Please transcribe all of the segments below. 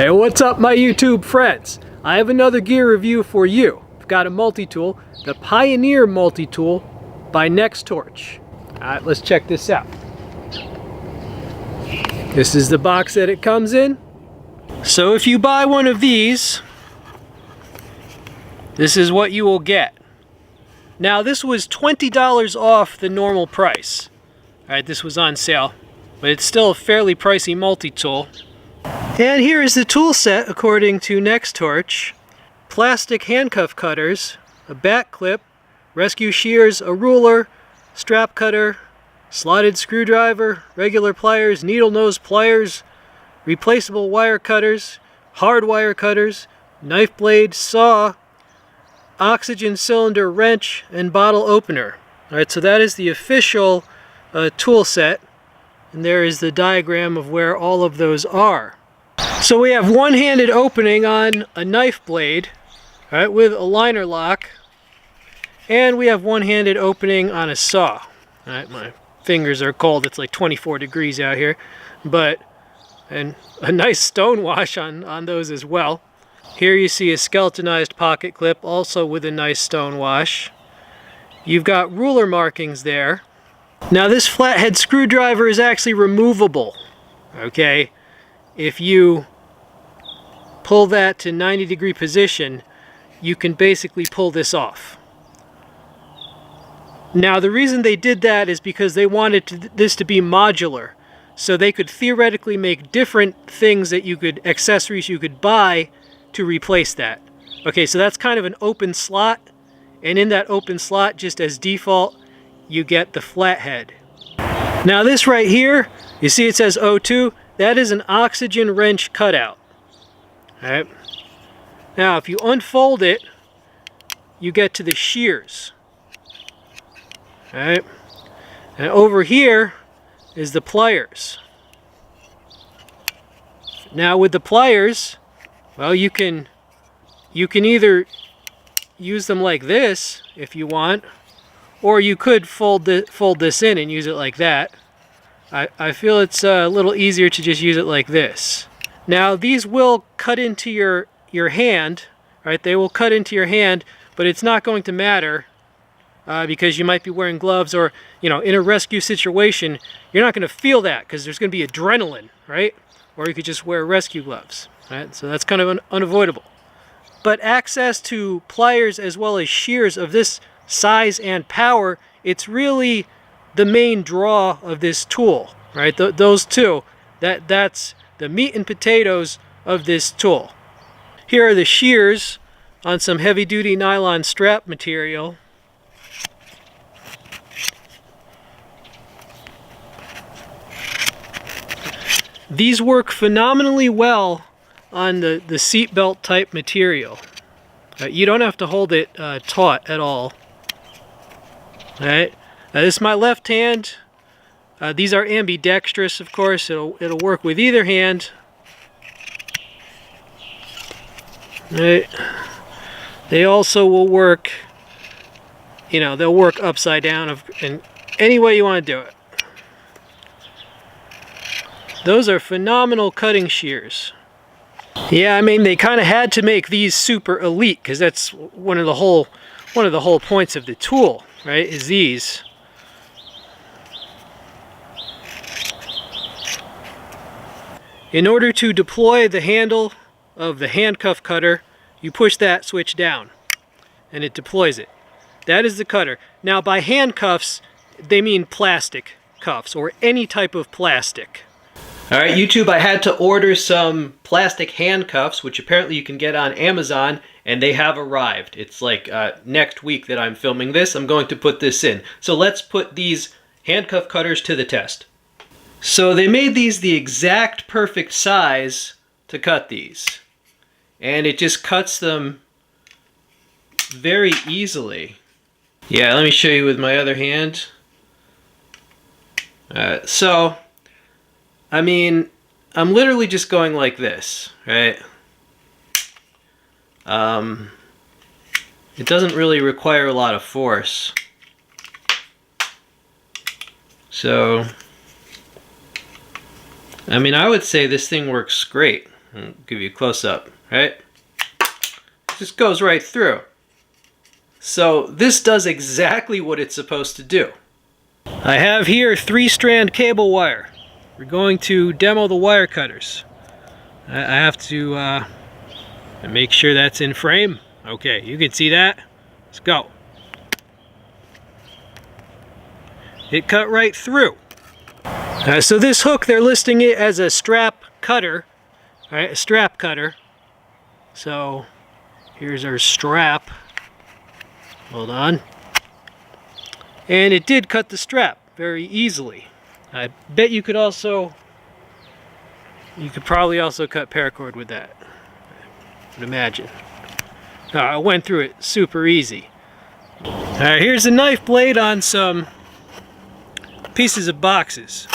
Hey, what's up my YouTube friends? I have another gear review for you. I've got a multi-tool, the Pioneer multi-tool by Nextorch. Alright, let's check this out. This is the box that it comes in. So if you buy one of these, this is what you will get. Now this was $20 off the normal price. Alright, this was on sale, but it's still a fairly pricey multi-tool. And here is the tool set according to Nextorch. Plastic handcuff cutters, a back clip, rescue shears, a ruler, strap cutter, slotted screwdriver, regular pliers, needle nose pliers, replaceable wire cutters, hard wire cutters, knife blade, saw, oxygen cylinder wrench, and bottle opener. Alright, so that is the official tool set, and there is the diagram of where all of those are. So we have one-handed opening on a knife blade, right, with a liner lock, and we have one-handed opening on a saw. Alright, my fingers are cold, it's like 24 degrees out here, and a nice stone wash on those as well. Here you see a skeletonized pocket clip, also with a nice stone wash. You've got ruler markings there. Now this flathead screwdriver is actually removable, okay? If you pull that to 90-degree position, you can basically pull this off. Now the reason they did that is because they wanted this to be modular, so they could theoretically make different things that you could, accessories you could buy to replace that. Okay, so that's kind of an open slot, and in that open slot, just as default, you get the flathead. Now this right here, you see it says O2, that is an oxygen wrench cutout. Alright. Now if you unfold it, you get to the shears. Alright. And over here is the pliers. Now with the pliers, well, you can either use them like this if you want, or you could fold this in and use it like that. I feel it's a little easier to just use it like this. Now these will cut into your hand, right? They will cut into your hand, but it's not going to matter because you might be wearing gloves, or in a rescue situation, you're not going to feel that because there's going to be adrenaline, right? Or you could just wear rescue gloves, right? So that's kind of unavoidable. But access to pliers as well as shears of this size and power, it's really the main draw of this tool, right? Those two, that's the meat and potatoes of this tool. Here are the shears on some heavy-duty nylon strap material. These work phenomenally well on the seatbelt type material. You don't have to hold it taut at all. Alright, this is my left hand. These are ambidextrous, of course. It'll work with either hand. Right. They also will work, they'll work upside down and any way you want to do it. Those are phenomenal cutting shears. Yeah, I mean, they kind of had to make these super elite because that's one of the whole points of the tool, right? Is these. In order to deploy the handle of the handcuff cutter, you push that switch down and it deploys it. That is the cutter. Now by handcuffs, they mean plastic cuffs or any type of plastic. Alright YouTube, I had to order some plastic handcuffs, which apparently you can get on Amazon, and they have arrived. It's like next week that I'm filming this, I'm going to put this in. So let's put these handcuff cutters to the test. So they made these the exact perfect size to cut these. And it just cuts them very easily. Yeah, let me show you with my other hand. So, I mean, I'm literally just going like this, right? It doesn't really require a lot of force. So, I mean, I would say this thing works great. I'll give you a close-up, right? Just goes right through. So this does exactly what it's supposed to do. I have here 3-strand cable wire. We're going to demo the wire cutters. I have to make sure that's in frame. Okay, you can see that. Let's go. It cut right through. So this hook, they're listing it as a strap cutter. All right, a strap cutter. So here's our strap. Hold on. And it did cut the strap very easily. I bet you could probably also cut paracord with that. I would imagine. I went through it super easy. Alright, here's a knife blade on some pieces of boxes.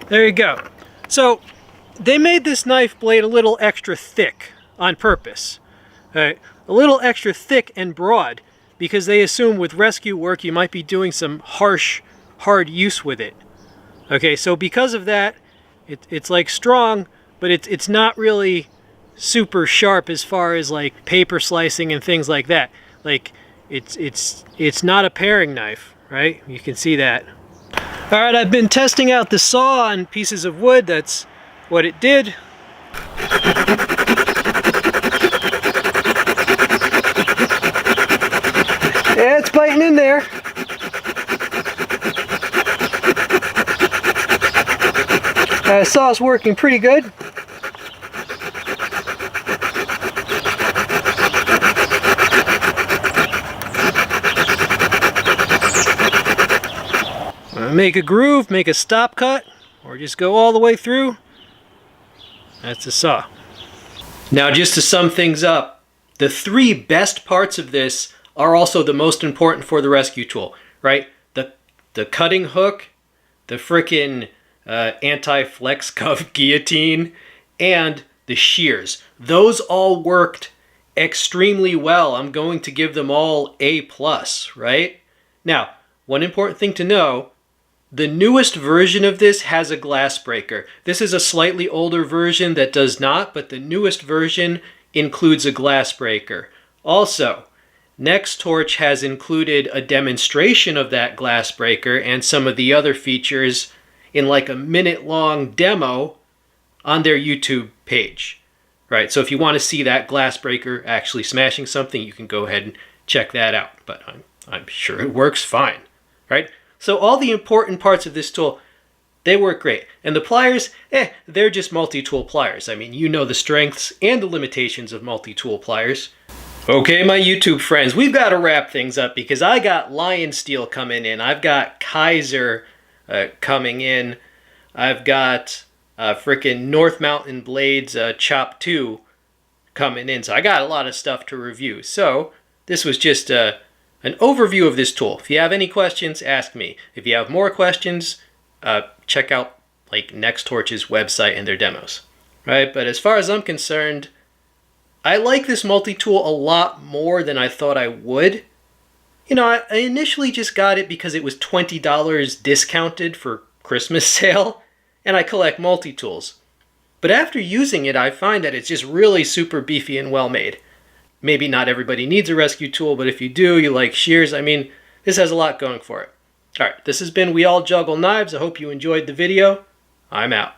There you go. So they made this knife blade a little extra thick on purpose. All right, a little extra thick and broad because they assume with rescue work you might be doing some harsh, hard use with it. Okay, so because of that, it's like strong, but it's not really super sharp as far as like paper slicing and things like that. Like it's not a paring knife, right? You can see that. All right, I've been testing out the saw on pieces of wood. That's what it did. Yeah, it's biting in there. Saw's working pretty good. Make a groove, make a stop cut, or just go all the way through. That's the saw. Now, just to sum things up, the 3 best parts of this are also the most important for the rescue tool, right? The cutting hook, the frickin' anti-flex cuff guillotine, and the shears. Those all worked extremely well. I'm going to give them all A+, right? Now, one important thing to know, the newest version of this has a glass breaker. This is a slightly older version that does not, but the newest version includes a glass breaker. Also, Nextorch has included a demonstration of that glass breaker and some of the other features in like a minute-long demo on their YouTube page. Right, so if you want to see that glass breaker actually smashing something, you can go ahead and check that out. But I'm sure it works fine, right? So all the important parts of this tool, they work great. And the pliers, they're just multi-tool pliers. I mean, you know the strengths and the limitations of multi-tool pliers. Okay, my YouTube friends, we've got to wrap things up because I got Lion Steel coming in. I've got Kaiser coming in. I've got frickin' North Mountain Blades Chop 2 coming in. So I got a lot of stuff to review. So this was just an overview of this tool. If you have any questions, ask me. If you have more questions, check out like Nextorch's website and their demos. Right? But as far as I'm concerned, I like this multi-tool a lot more than I thought I would. You know, I initially just got it because it was $20 discounted for Christmas sale, and I collect multi-tools. But after using it, I find that it's just really super beefy and well made. Maybe not everybody needs a rescue tool, but if you do, you like shears, I mean, this has a lot going for it. Alright, this has been We All Juggle Knives. I hope you enjoyed the video. I'm out.